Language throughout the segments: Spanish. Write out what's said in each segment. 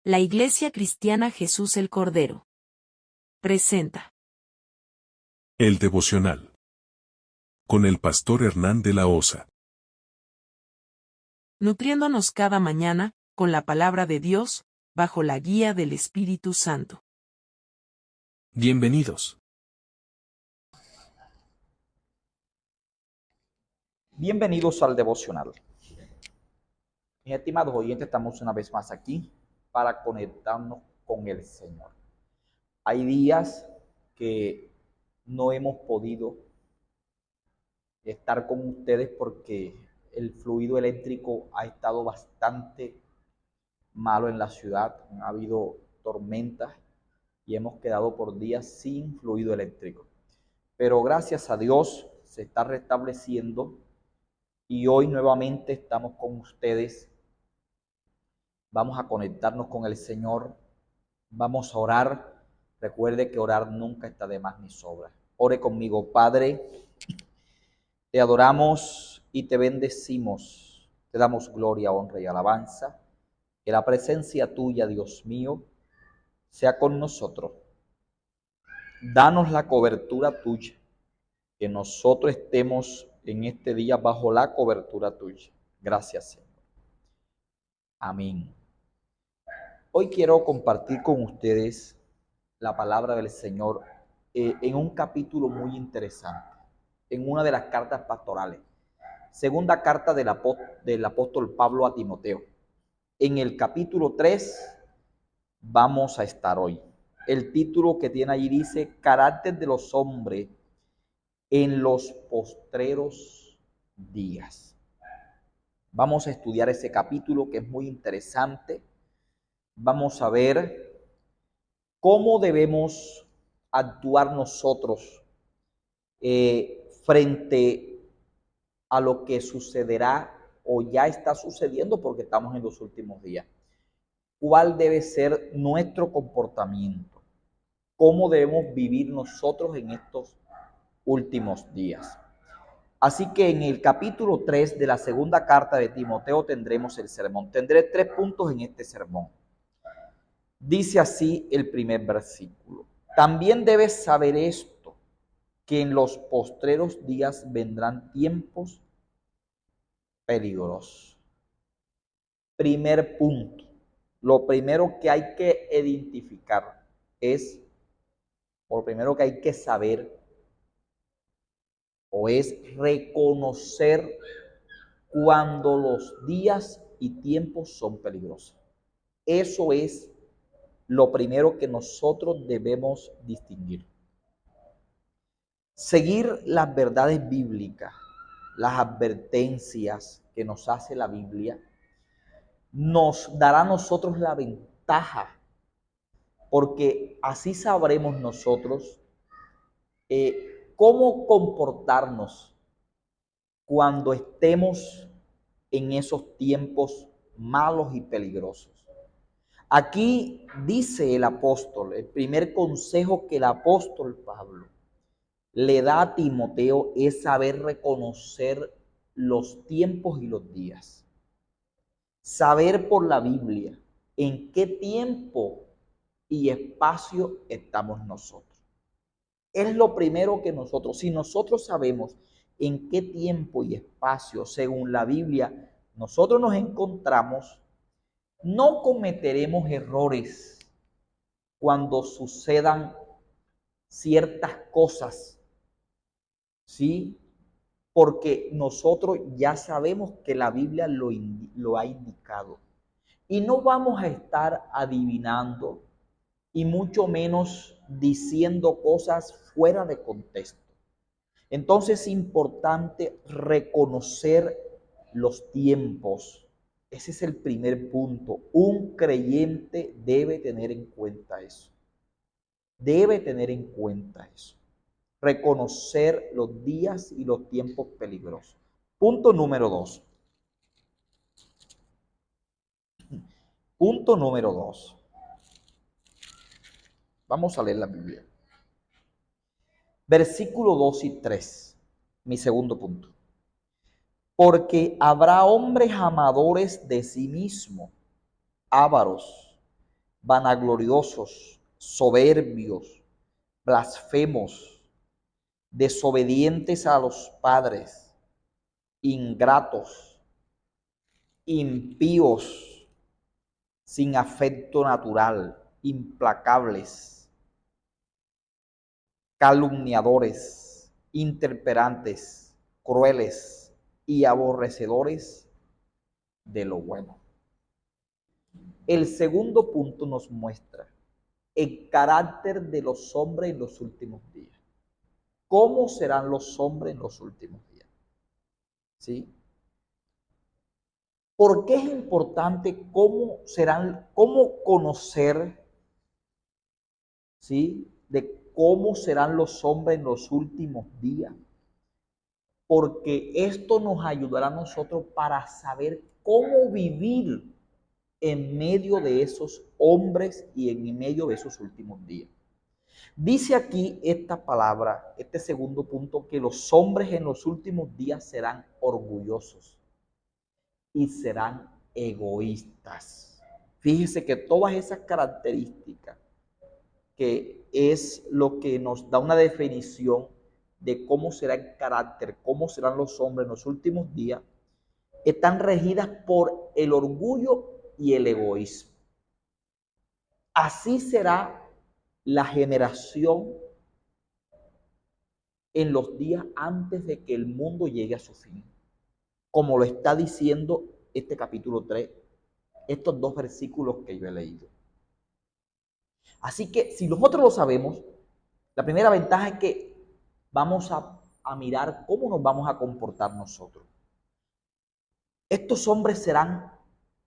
La Iglesia Cristiana Jesús el Cordero presenta El devocional con el pastor Hernán de la Osa. nutriéndonos cada mañana con la palabra de Dios, bajo la guía del Espíritu Santo. Bienvenidos. Bienvenidos al devocional. Mis estimados oyentes, estamos una vez más aquí para conectarnos con el Señor. Hay días que no hemos podido estar con ustedes porque el fluido eléctrico ha estado bastante malo en la ciudad. Ha habido tormentas y hemos quedado por días sin fluido eléctrico. Pero gracias a Dios se está restableciendo y hoy nuevamente estamos con ustedes. Vamos a conectarnos con el Señor. Vamos a orar. Recuerde que orar nunca está de más ni sobra. Ore conmigo. Padre, te adoramos y te bendecimos. Te damos gloria, honra y alabanza. Que la presencia tuya, Dios mío, sea con nosotros. Danos la cobertura tuya. Que nosotros estemos en este día bajo la cobertura tuya. Gracias, Señor. Amén. Hoy quiero compartir con ustedes la palabra del Señor en un capítulo muy interesante, en una de las cartas pastorales. Segunda carta del apóstol Pablo a Timoteo. En el capítulo 3 vamos a estar hoy. El título que tiene allí dice: Carácter de los hombres en los postreros días. Vamos a estudiar ese capítulo que es muy interesante. Vamos a ver cómo debemos actuar nosotros frente a lo que sucederá o ya está sucediendo, porque estamos en los últimos días. ¿Cuál debe ser nuestro comportamiento? ¿Cómo debemos vivir nosotros en estos últimos días? Así que en el capítulo 3 de la segunda carta de Timoteo tendremos el sermón. Tendré 3 puntos en este sermón. Dice así el primer versículo: también debes saber esto, que en los postreros días vendrán tiempos peligrosos. Primer punto. Lo primero que hay que identificar es, o lo primero que hay que saber, o es reconocer cuando los días y tiempos son peligrosos. Eso es lo primero que nosotros debemos distinguir. Seguir las verdades bíblicas, las advertencias que nos hace la Biblia, nos dará a nosotros la ventaja, porque así sabremos nosotros cómo comportarnos cuando estemos en esos tiempos malos y peligrosos. Aquí dice el apóstol, el primer consejo que el apóstol Pablo le da a Timoteo es saber reconocer los tiempos y los días. Saber por la Biblia en qué tiempo y espacio estamos nosotros. Es lo primero que nosotros, si nosotros sabemos en qué tiempo y espacio, según la Biblia, nosotros nos encontramos, no cometeremos errores cuando sucedan ciertas cosas, ¿sí? Porque nosotros ya sabemos que la Biblia lo ha indicado. Y no vamos a estar adivinando y mucho menos diciendo cosas fuera de contexto. Entonces es importante reconocer los tiempos. Ese es el primer punto. Un creyente debe tener en cuenta eso. Debe tener en cuenta eso. Reconocer los días y los tiempos peligrosos. Punto número 2. Punto número 2. Vamos a leer la Biblia. Versículo 2 y 3. Mi segundo punto. Porque habrá hombres amadores de sí mismos, ávaros, vanagloriosos, soberbios, blasfemos, desobedientes a los padres, ingratos, impíos, sin afecto natural, implacables, calumniadores, intemperantes, crueles y aborrecedores de lo bueno. El segundo punto nos muestra el carácter de los hombres en los últimos días. ¿Cómo serán los hombres en los últimos días? ¿Sí? ¿Por qué es importante cómo conocer, ¿sí?, de cómo serán los hombres en los últimos días? Porque esto nos ayudará a nosotros para saber cómo vivir en medio de esos hombres y en medio de esos últimos días. Dice aquí esta palabra, este segundo punto, que los hombres en los últimos días serán orgullosos y serán egoístas. Fíjese que todas esas características, que es lo que nos da una definición de cómo será el carácter, cómo serán los hombres en los últimos días, están regidas por el orgullo y el egoísmo. Así será la generación en los días antes de que el mundo llegue a su fin, como lo está diciendo este capítulo 3, estos dos versículos que yo he leído. Así que si nosotros lo sabemos, la primera ventaja es que vamos a mirar cómo nos vamos a comportar nosotros. Estos hombres serán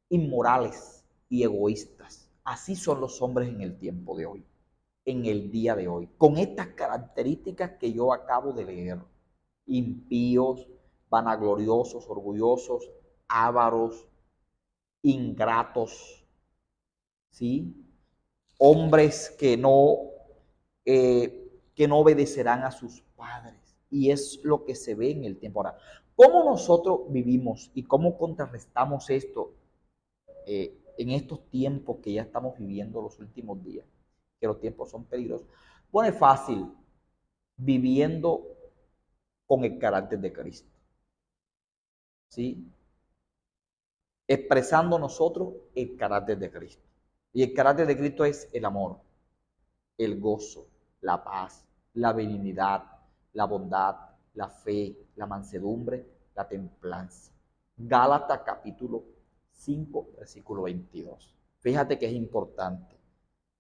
inmorales y egoístas. Así son los hombres en el tiempo de hoy, en el día de hoy, con estas características que yo acabo de leer. Impíos, vanagloriosos, orgullosos, ávaros, ingratos, ¿sí? Hombres que no obedecerán a sus padres. Y es lo que se ve en el tiempo. Ahora, ¿cómo nosotros vivimos y cómo contrarrestamos esto en estos tiempos que ya estamos viviendo los últimos días? Que los tiempos son peligrosos. Bueno, es fácil, viviendo con el carácter de Cristo, ¿sí? Expresando nosotros el carácter de Cristo. Y el carácter de Cristo es el amor, el gozo, la paz, la benignidad, la bondad, la fe, la mansedumbre, la templanza. Gálatas capítulo 5, versículo 22. Fíjate que es importante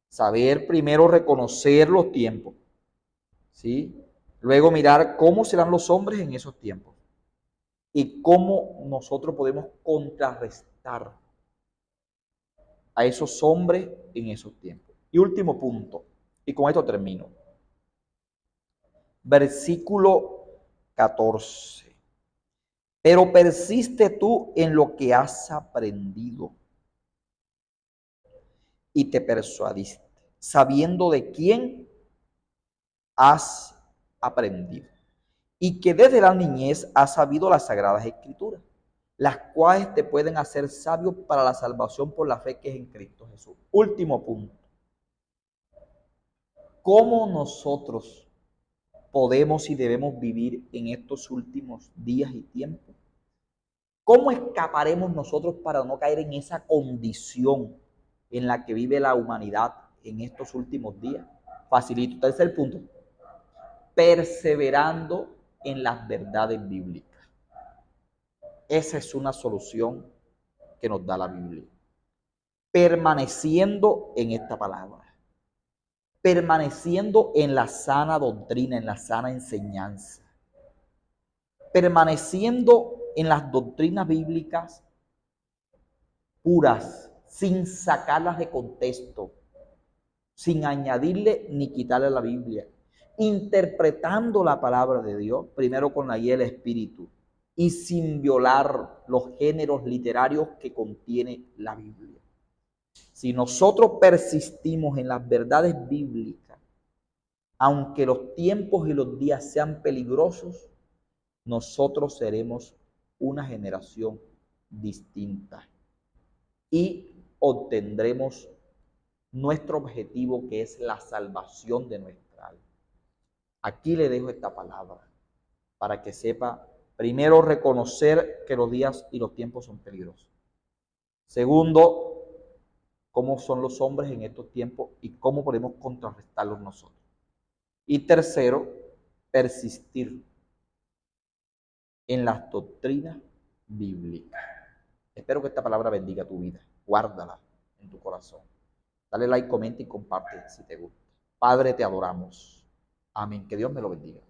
saber primero reconocer los tiempos, ¿sí? Luego mirar cómo serán los hombres en esos tiempos y cómo nosotros podemos contrarrestar a esos hombres en esos tiempos. Y último punto, y con esto termino. Versículo 14. Pero persiste tú en lo que has aprendido y te persuadiste, sabiendo de quién has aprendido y que desde la niñez has sabido las sagradas escrituras, las cuales te pueden hacer sabio para la salvación por la fe que es en Cristo Jesús. Último punto. ¿Cómo nosotros podemos y debemos vivir en estos últimos días y tiempos? ¿Cómo escaparemos nosotros para no caer en esa condición en la que vive la humanidad en estos últimos días? Facilito. Tercer punto. Perseverando en las verdades bíblicas. Esa es una solución que nos da la Biblia. Permaneciendo en esta palabra. Permaneciendo en la sana doctrina, en la sana enseñanza. Permaneciendo en las doctrinas bíblicas puras, sin sacarlas de contexto, sin añadirle ni quitarle a la Biblia, interpretando la palabra de Dios, primero con la guía del Espíritu, y sin violar los géneros literarios que contiene la Biblia. Si nosotros persistimos en las verdades bíblicas, aunque los tiempos y los días sean peligrosos, nosotros seremos una generación distinta y obtendremos nuestro objetivo, que es la salvación de nuestra alma. Aquí le dejo esta palabra para que sepa, primero, reconocer que los días y los tiempos son peligrosos. Segundo, cómo son los hombres en estos tiempos y cómo podemos contrarrestarlos nosotros. Y tercero, persistir en las doctrinas bíblicas. Espero que esta palabra bendiga tu vida. Guárdala en tu corazón. Dale like, comenta y comparte si te gusta. Padre, te adoramos. Amén. Que Dios me lo bendiga.